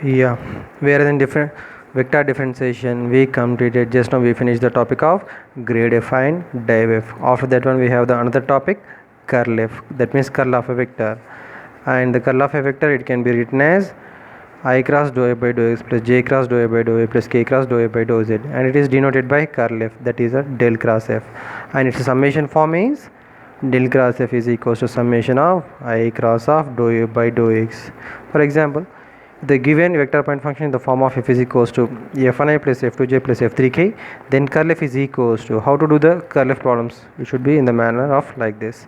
Yeah, whereas in different vector differentiation we completed just now. We finished the topic of grade f and div f. After that one we have the another topic, curl f, that means curl of a vector. And the curl of a vector, it can be written as I cross dou f by dou x plus j cross dou f by dou a plus k cross dou f by dou z, and it is denoted by curl f, that is a del cross f, and its summation form is del cross f is equals to summation of I cross of dou f by dou x. For example, the given vector point function in the form of f is equals to f1i plus f2j plus f3k, then curl f is equals to, how to do the curl f problems, it should be in the manner of like this: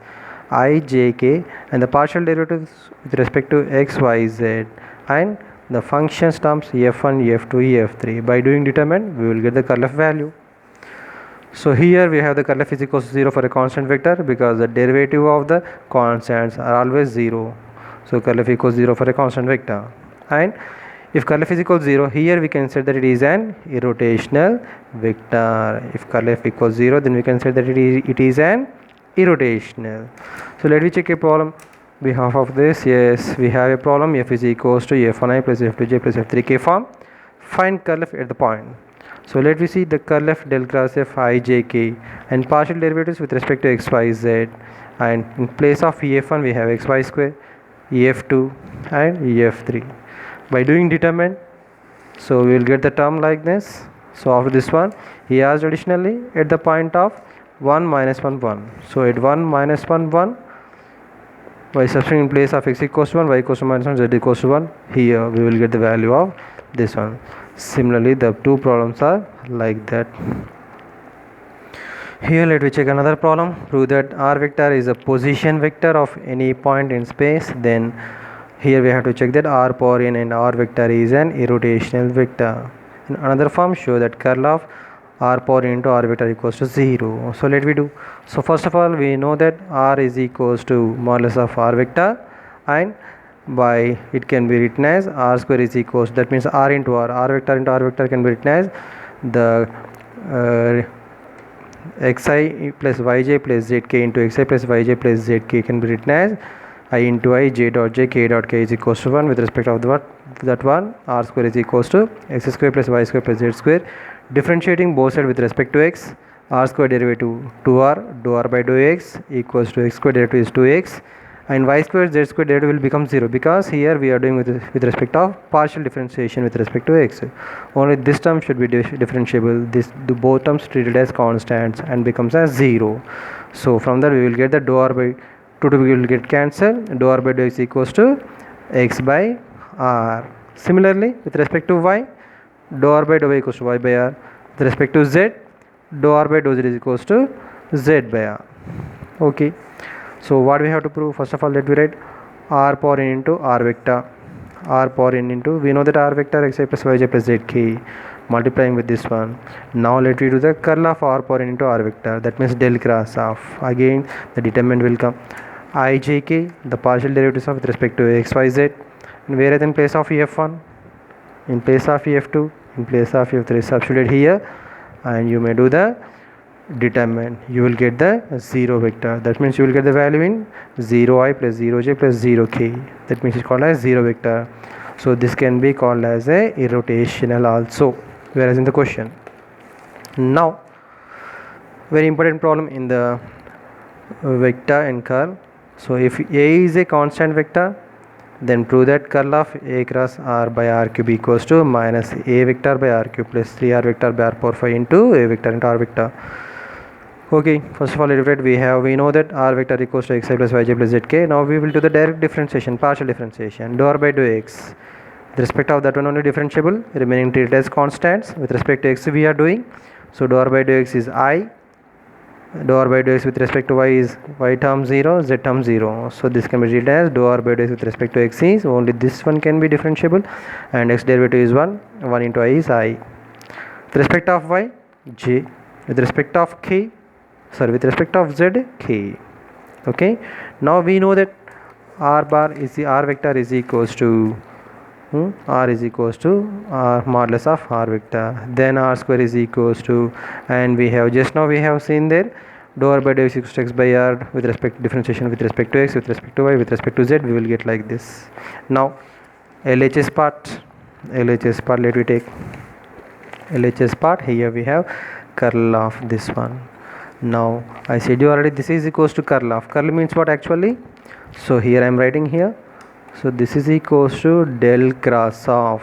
I j k and the partial derivatives with respect to x y z and the functions terms f1 f2 f3. By doing determine, we will get the curl f value. So here we have the curl f is equals to 0 for a constant vector, because the derivative of the constants are always 0. So curl f equals 0 for a constant vector. And if curl f is equals 0, here we can say that it is an irrotational vector. If curl f equals 0, then we can say that it is an irrotational. So let me check a problem behalf of this. Yes, we have a problem. F is equals to f1i plus f2j plus f3k form. Find curl f at the point. So let me see the curl f del cross f I j k and partial derivatives with respect to x y z, and in place of ef1 we have xy square, ef2 and ef3. By doing determine, so we will get the term like this. So after this one, he asked additionally at the point of 1 minus 1 1. So at 1 minus 1 1, by substituting in place of x equals to 1, y equals to minus 1, z equals to 1, here we will get the value of this one. Similarly, the two problems are like that. Here let me check another problem. Prove that r vector is a position vector of any point in space. Then here we have to check that r power n and r vector is an irrotational vector. In another form, show that curl of r power n into r vector equals to 0. So let me do. So first of all, we know that r is equals to modulus of r vector, and by it can be written as r square is equals, that means r into r vector into r vector can be written as the xi plus yj plus zk into xi plus yj plus zk can be written as I into I j dot j k dot k is equals to 1 with respect of the that one. R square is equals to x square plus y square plus z square. Differentiating both sides with respect to x, r square derivative 2r dou r by dou x equals to x square derivative is 2x, and y square z square derivative will become 0, because here we are doing with respect of partial differentiation with respect to x. Only this term should be differentiable. The both terms treated as constants and becomes as 0. So from there we will get the dou r by 2 will get cancelled. Dou r by dou x equals to x by r. Similarly, with respect to y, dou r by dou y equals to y by r. With respect to z, dou r by dou z is equals to z by r. Okay. So what we have to prove? First of all, let me write r power n into r vector. R power n into, we know that r vector xi plus yj plus zk, multiplying with this one. Now let me do the curl of r power n into r vector, that means del cross of, again the determinant will come I j k, the partial derivatives of with respect to x y z, and whereas in place of f1, in place of f2, in place of f3 substituted here, and you may do the determine, you will get the 0 vector. That means you will get the value in 0i plus 0j plus 0k. That means it's called as 0 vector. So this can be called as a irrotational also, whereas in the question. Now, very important problem in the vector and curl. So if a is a constant vector, then prove that curl of a cross r by r cube equals to minus a vector by r cube plus 3r vector by r power 5 into a vector into r vector. Okay, first of all, we know that r vector equals to xi plus yj plus zk. Now we will do the direct differentiation, partial differentiation. Dou r by dou x, with respect of that one only differentiable, remaining treated as constants. With respect to x we are doing, so dou r by dou x is I, dou r by dou x with respect to y is y term 0, z term 0. So this can be written as dou r by dou x with respect to x is, only this one can be differentiable, and x derivative is 1 into I is I. With respect of y, j. With respect of k, with respect of z, k. Okay, now we know that r vector is equals to r is equals to r modulus of r vector, then r square is equals to, and we have just now we have seen there dou r by dou x equals to x by r with respect to differentiation with respect to x, with respect to y, with respect to z, we will get like this. Now LHS part, LHS part, let me take LHS part. Here we have curl of this one. Now I said you already, this is equals to curl of. Curl means what actually? So here I am writing here. So this is equals to del cross of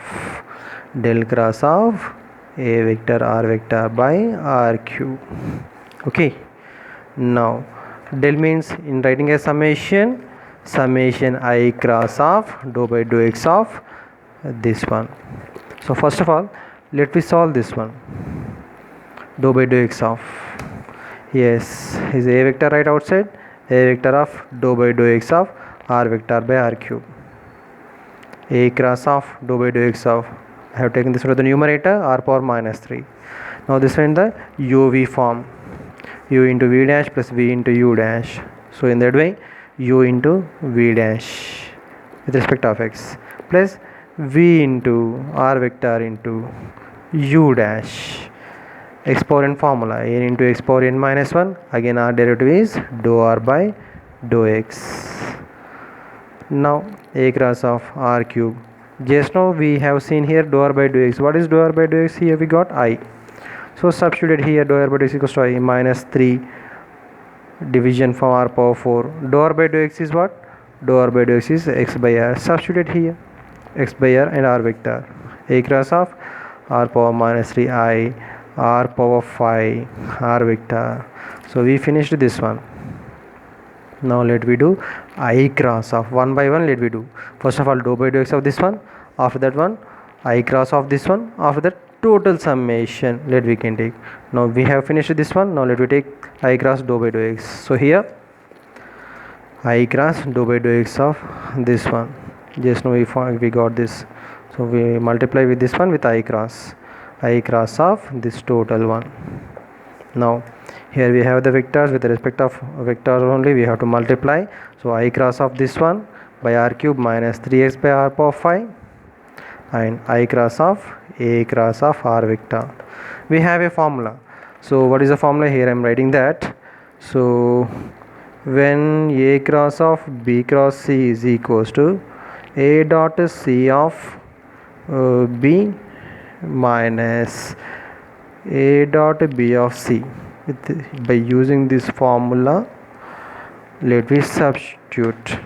A vector R vector by R cube. Okay. Now del means, in writing a summation I cross of dou by dou x of this one. So first of all, let me solve this one. Dou by dou x of, yes, is A vector right outside, A vector of dou by dou x of R vector by R cube. A cross of dou by dou x of, I have taken this to the numerator, R power minus 3. Now this one in the UV form, U into V dash plus V into U dash. So in that way, U into V dash with respect of x plus V into R vector into U dash. Exponent formula, n into x power n minus 1. Again our derivative is dou r by dou x. Now A cross of R cube. Just now we have seen here dou r by dou x. What is dou r by dou x? Here we got I. So substitute here, dou r by dou x equals to I minus 3 division from R power 4. Dou r by dou x is what? Dou r by dou x is x by r. Substitute here x by r and r vector. A cross of R power minus 3 I R power 5 R vector. So we finished this one. Now let we do I cross of, one by one let we do. First of all, dou by dou x of this one. After that one, I cross of this one. After that, total summation let we can take. Now we have finished this one. Now let we take I cross dou by dou x. So here I cross dou by dou x of this one. Just now we got this. So we multiply with this one with I cross of this total one. Now here we have the vectors, with respect of vectors only we have to multiply. So I cross of this one by R cube minus 3x by R power 5 and I cross of A cross of R vector. We have a formula. So what is the formula? Here I am writing that. So when A cross of B cross C is equals to A dot C of B minus A dot B of C. By using this formula, let me substitute.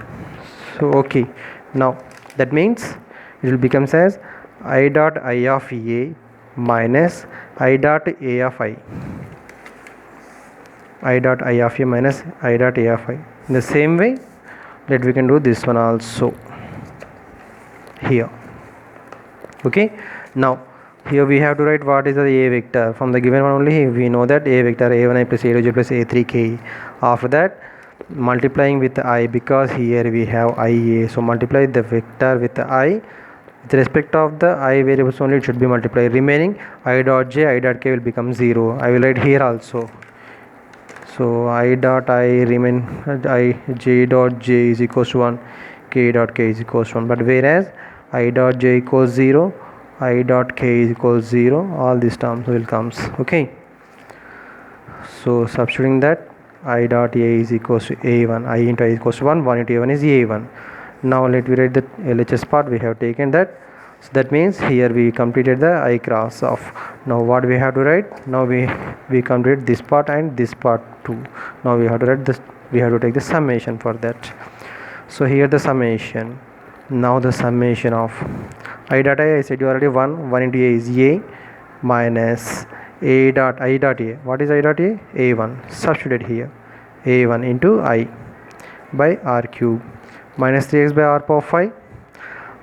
So okay, now that means it will become as I dot I of A minus I dot A of I. I dot I of A minus I dot A of I. In the same way, let we can do this one also here. Okay, now here we have to write what is the A vector. From the given one only we know that A vector A1i plus A2j plus A3k. After that, multiplying with I, because here we have IA, so multiply the vector with I. With respect of the I variables only, it should be multiplied. Remaining I dot j, I dot k will become 0. I will write here also. So I dot I remain I j dot j is equals to 1, k dot k is equals to 1. But whereas I dot j equals 0, I dot k is equals 0, all these terms will comes. Okay, so substituting that, I dot A is equals to A1, I into I is equals to 1, 1 into A1 is A1. Now let me write the LHS part. We have taken that. So that means here we completed the I cross of. Now what we have to write? Now we complete this part and this part too. Now we have to write this, we have to take the summation for that. So here the summation. Now the summation of I dot I said you already 1 into A is A minus A dot I dot A. What is I dot A? A1. Substitute here. A1 into I by R cube minus 3x by R power 5.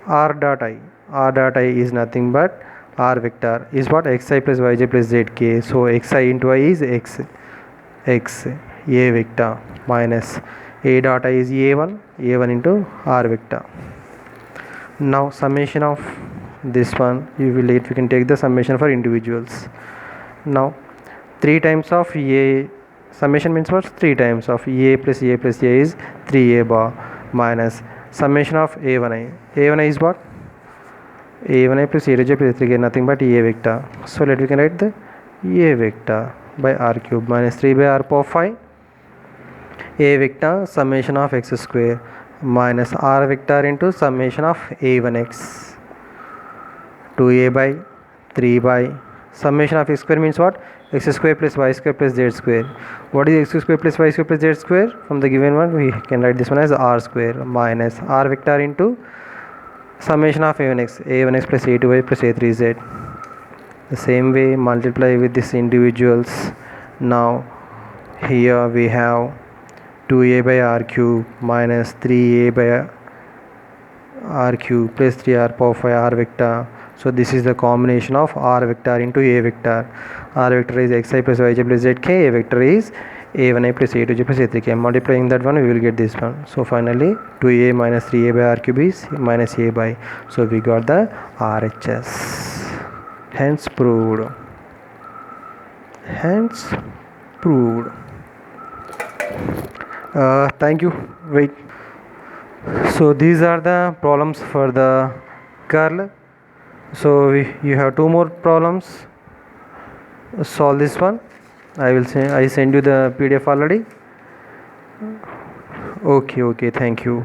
R dot I. R dot I is nothing but R vector is what? Xi plus Yj plus Zk. So Xi into I is X A vector minus A dot I is A1 into R vector. Now summation of this one, we can take the summation for individuals. Now 3 times of A, summation means what? 3 times of A plus A plus A is 3A bar minus summation of A1i. A1i is what? A1i plus A2j plus A3k, nothing but A vector. So let we can write the A vector by R cube minus 3 by R power 5. A vector summation of x square minus R vector into summation of A1x 2a by 3 by summation of x square means what? X square plus y square plus z square. What is x square plus y square plus z square? From the given one we can write this one as r square minus r vector into summation of a1x plus a2y plus a3z. The same way multiply with these individuals. Now here we have 2a by r cube minus 3a by r cube plus 3r power 5 r vector. So this is the combination of r vector into a vector. R vector is xi plus yj plus zk, a vector is a1i plus a2j plus a3k. Multiplying that one we will get this one. So finally 2a minus 3a by r cube is minus a by. So we got the RHS. Hence proved. Hence proved. Thank you. Wait. So these are the problems for the curl. So you have two more problems. Solve this one. I send you the PDF already. Okay, thank you.